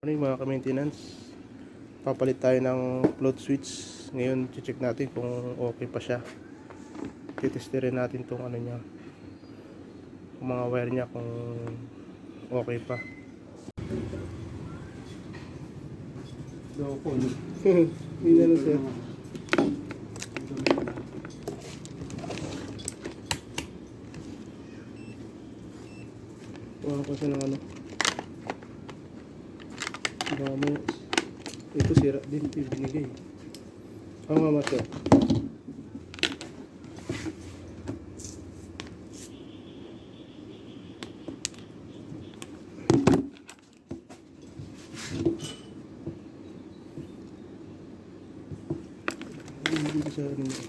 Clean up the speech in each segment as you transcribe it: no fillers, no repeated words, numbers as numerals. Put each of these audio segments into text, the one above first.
Mga ka-maintenance, papalit tayo ng float switch. Ngayon check natin kung okay pa siya. Titesterin natin tong ano niya, kung mga wire niya kung okay pa. Loko. Hindi na lang sir. Kuha ko siya ng ano. Dami. Ito sira din, ito yung binigay. Ang mama siya. Hindi ko sa ano niya.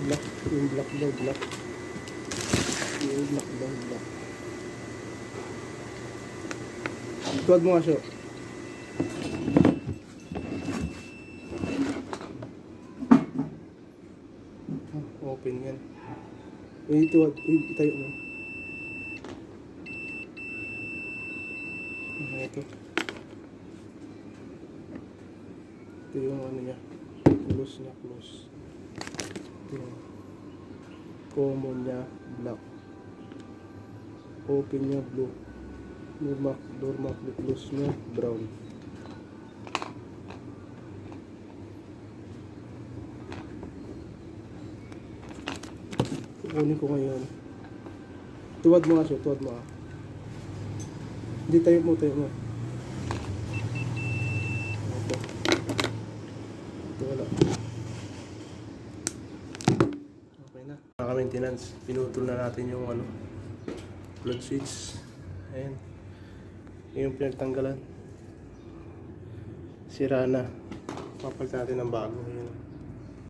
Black, yung black daw, black. Yung black daw, black. Tuwad mo nga siya. Open yan. Tuwad, itayo mo. Ito. Ito yung ano niya. Close niya, close. Common niya black, open niya blue, door mark close niya brown. Kukunin ko ngayon. Tuwad mo nga siya, tuwad mo nga. Hindi, tayo mo. Ito wala. Maintenance, pinutol na natin yung ano, float switch. Ayan, yung pinagtanggalan, sira na. Papalit natin ng bago. Ayan.